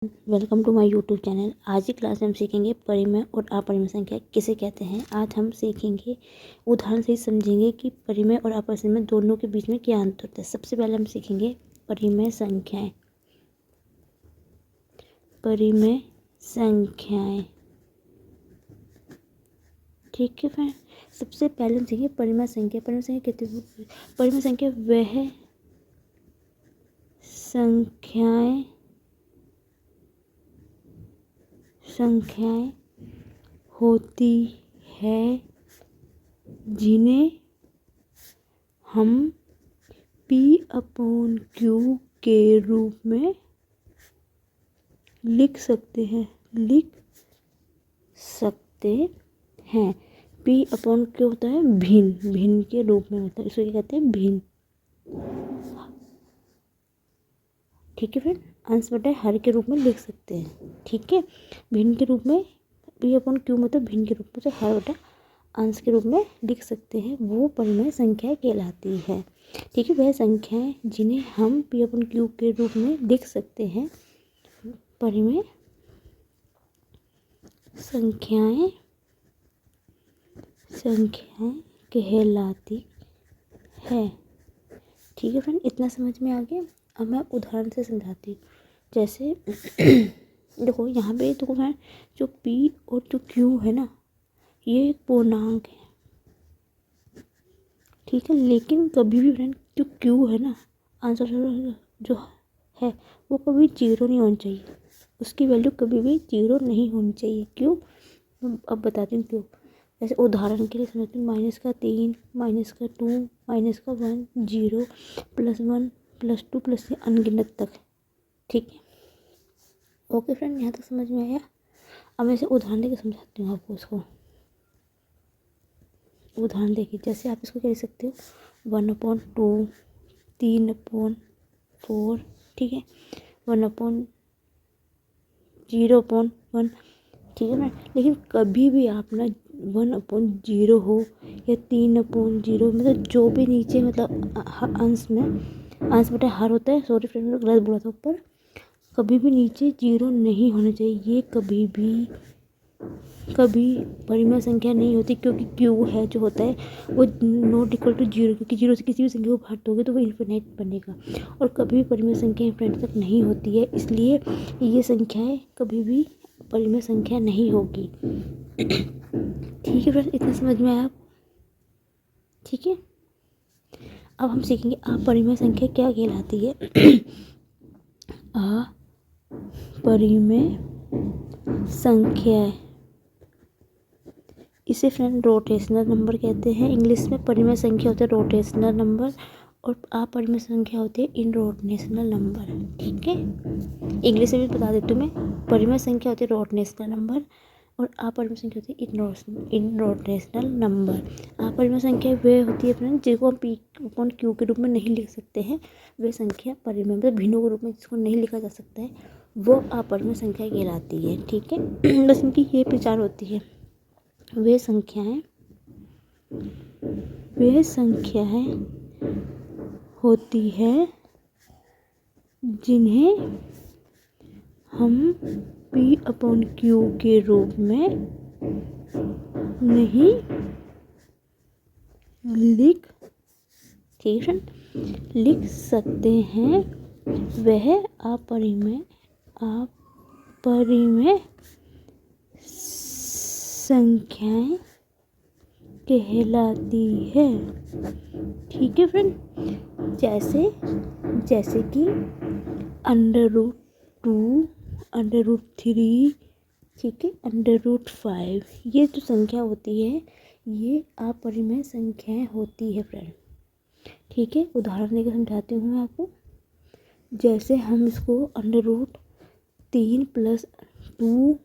Welcome to my YouTube channel. आज की class में हम सीखेंगे परिमेय और अपरिमेय संख्या किसे कहते हैं। आज हम सीखेंगे, उदाहरण से ही समझेंगे कि परिमेय और अपरिमेय दोनों के बीच में क्या अंतर होता है। सबसे पहले हम सीखेंगे परिमेय संख्याएं। परिमेय संख्याएं, ठीक है फ्रेंड। सबसे पहले हम सीखेंगे परिमेय संख्या। परिमेय संख्या कहते हैं, परिमेय संख्या वह संख्याएं होती है जिन्हें हम P/Q के रूप में लिख सकते हैं। P/Q होता है भिन्न के रूप में होता है, इसको क्या कहते हैं, भिन्न। ठीक है फ्रेंड, अंश बटे हर के रूप में लिख सकते हैं। ठीक है, भिन्न के रूप में P/Q मतलब भिन्न के रूप में, तो हर बटा अंश के रूप में लिख सकते हैं, वो परिमेय संख्या कहलाती है। ठीक है, वह संख्याएं जिन्हें हम P/Q के रूप में लिख सकते हैं, परिमेय संख्याएं कहलाती है। ठीक है फ्रेंड, इतना समझ में आ गया। अब मैं उदाहरण से समझाती हूँ। जैसे देखो यहाँ पे, देखो फ्रेंड, जो P और जो Q है ना, ये एक पूर्णांक है। ठीक है, लेकिन कभी भी फ्रेंड जो Q है ना, आंसर जो है वो कभी 0 नहीं होना चाहिए। उसकी वैल्यू कभी भी 0 नहीं होनी चाहिए। क्यों, अब बताती हूँ क्यों। जैसे उदाहरण के लिए समझते हैं, -3, -2, -1, 0, +1, +2, +3 अनगिनत तक। ठीक है, ओके फ्रेंड, यहाँ तक समझ में आया। अब मैं इसे उदाहरण देके समझाती हूँ आपको। इसको उदाहरण देखिए, जैसे आप इसको क्या लिख सकते हो, 1/2, 3/4, ठीक है, 1/0/1। ठीक है ना, लेकिन कभी भी आप ना 1/0 हो या 3/0, मतलब जो भी नीचे, मतलब अंश में, अंश बटा हर होता है, सॉरी फ्रेंड गलत बोला था ऊपर, कभी भी नीचे 0 नहीं होना चाहिए। ये कभी परिमेय संख्या नहीं होती, क्योंकि Q है जो होता है वो नॉट इक्वल टू 0, क्योंकि 0 से किसी भी संख्या को घट दोगे तो वो इन्फिनाइट बनेगा, और कभी भी परिमेय संख्या इन्फिनाइट तक नहीं होती है। इसलिए ये संख्याएं कभी भी परिमेय संख्या नहीं होगी। ठीक है फ्रेंड, इतना समझ में आया आप? ठीक है, अब हम सीखेंगे अपरिमेय संख्या क्या कहलाती है। अपरिमेय संख्या, इसे फ्रेंड रोटेशनल नंबर कहते हैं। इंग्लिश में परिमेय संख्या होता है रोटेशनल नंबर, और अपरिमेय संख्या होती है इनरोटेशनल नंबर। ठीक है, इंग्लिश में भी बता देती हूँ मैं। परिमेय संख्या होती है रोटेशनल नंबर और अपरिमेय संख्या होती है इनरोटेशनल नंबर। अपरिमेय संख्या वह होती है फ्रेंड जिसको हम P/Q के रूप में नहीं लिख सकते हैं। वे संख्या परिमेय मतलब भिन्नों के रूप में जिसको नहीं लिखा जा सकता है, वो अपरिमेय संख्या कहलाती है। ठीक है, बस इनकी ये पहचान होती है। वे संख्याएं होती है जिन्हें हम P/Q के रूप में नहीं लिख सकते हैं, वह अपरिमेय संख्याएं कहलाती है। ठीक है फ्रेंड, जैसे कि √2, √3, ठीक है, √5, ये जो संख्या होती है ये अपरिमेय संख्याएं होती है फ्रेंड। ठीक है, उदाहरण देकर समझाती हूँ मैं आपको। जैसे हम इसको √3 + 2,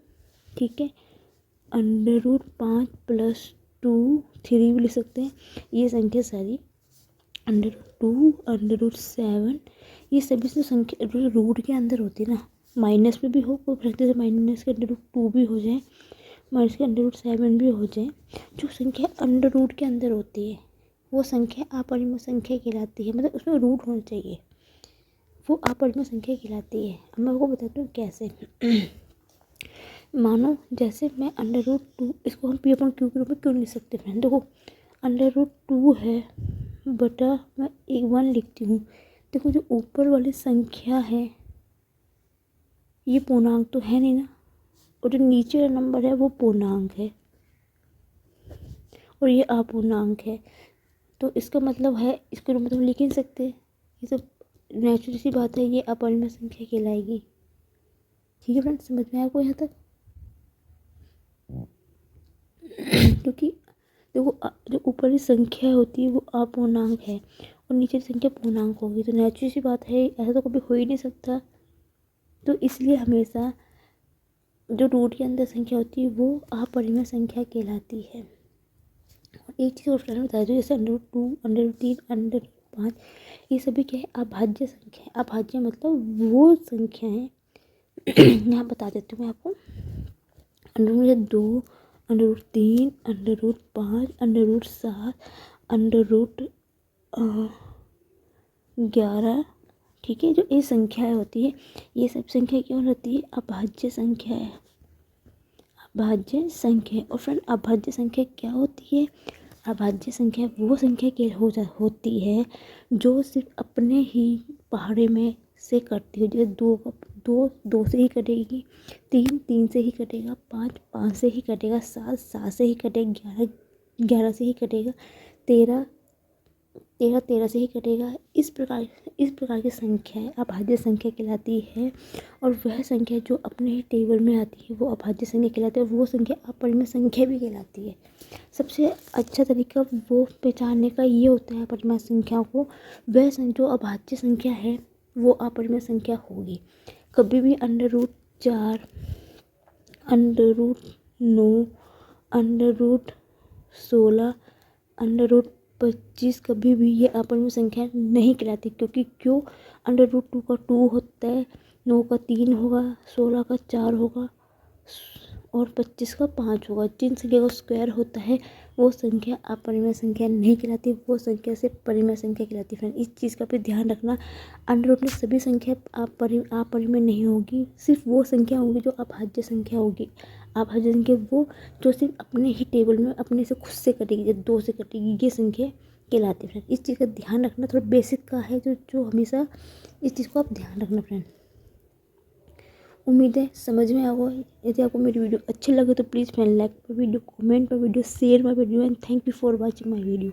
ठीक है, √5 + 2, 3 भी लिख सकते हैं। ये संख्या सारी √2, √7, ये सभी से संख्या रूट के अंदर होती है ना। माइनस में भी हो, कोई फर्क नहीं, माइनस के √2 भी हो जाए, माइनस के √7 भी हो जाए, जो संख्या अंडर रूट के अंदर होती है वो संख्या अपरिमेय संख्या कहलाती है। मतलब उसमें रूट होना चाहिए। वो अपरिमेय संख्या कहलाती है। अब मैं आपको बताती हूँ कैसे। मानो जैसे मैं √2, इसको हम P/Q के रूप में क्यों लिख सकते हैं? देखो √2 है बटा मैं 1 लिखती हूँ। देखो जो ऊपर वाली संख्या है ये पूर्णांक तो है नहीं ना, और जो नीचे वाला नंबर है वो पूर्णांक है और ये अपूर्णांक है। तो इसका मतलब है इसके रूप में तो हम लिख ही नहीं सकते। ये सब नेचुरल सी बात है, ये अपरिमेय संख्या कहलाएगी। ठीक है फ्रेंड्स, समझ में आपको यहाँ तक? क्योंकि देखो जो ऊपर की संख्या होती है वो अपूर्णांक है और नीचे की संख्या पूर्णांक होगी, तो नेचुरल सी बात है, ऐसा तो कभी हो ही नहीं सकता। तो इसलिए हमेशा जो रूट के अंदर संख्या होती है वो अपरिमेय संख्या कहलाती है। और एक चीज़ और फ्रेंड बता दो, जैसे √2, √3, √5 ये सभी क्या है? अभाज्य संख्या है। अभाज्य मतलब वो संख्या है यहाँ बता देती हूँ मैं आपको। √2, √3, √5, √7, √11, ठीक है, जो ये संख्याएं होती है ये सब संख्या क्यों होती है? अभाज्य संख्या है, अभाज्य संख्या। और फ्रेंड अभाज्य संख्या क्या होती है? अभाज्य संख्या वो संख्या होती है जो सिर्फ अपने ही पहाड़े में से कटती है। जैसे दो से ही कटेगी, 3 से ही कटेगा, 5 से ही कटेगा, 7 से ही कटेगा, 11 से ही कटेगा, 13 से ही कटेगा। इस प्रकार की संख्याएं अभाज्य संख्या कहलाती है। और वह संख्या जो अपने ही टेबल में आती है वो अभाज्य संख्या कहलाती है, वो संख्या अपरिमेय संख्या भी कहलाती है। सबसे अच्छा तरीका वो पहचानने का ये होता है अपरिमेय संख्या को, वह जो अभाज्य संख्या है वो अपरिमेय संख्या होगी। कभी भी √4, √9, √16, √25 कभी भी ये अपरिमेय संख्या नहीं कहलाती। क्योंकि √2 का 2 होता है, 9 का 3 होगा, 16 का 4 होगा और 25 का 5 होगा। जिन संख्या का स्क्वायर होता है वो संख्या अपरिमेय संख्या नहीं कहलाती, वो संख्या से परिमेय संख्या कहलाती है। फ्रेंड इस चीज़ का भी ध्यान रखना, √2 में सभी संख्या अपरिमेय नहीं होगी, सिर्फ वो संख्या होगी जो अभाज्य संख्या होगी। अभाज्य संख्या वो जो सिर्फ अपने ही टेबल में अपने से खुद से कटेगी, जब 2 से कटेगी, ये संख्या कहलाती है। फ्रेंड इस चीज़ का ध्यान रखना, थोड़ा बेसिक का है जो हमेशा इस चीज़ को आप ध्यान रखना फ्रेंड। उम्मीद है समझ में आओ। यदि आपको मेरी वीडियो अच्छी लगे तो please friend like my video, comment my video, share my video and thank you for watching my video.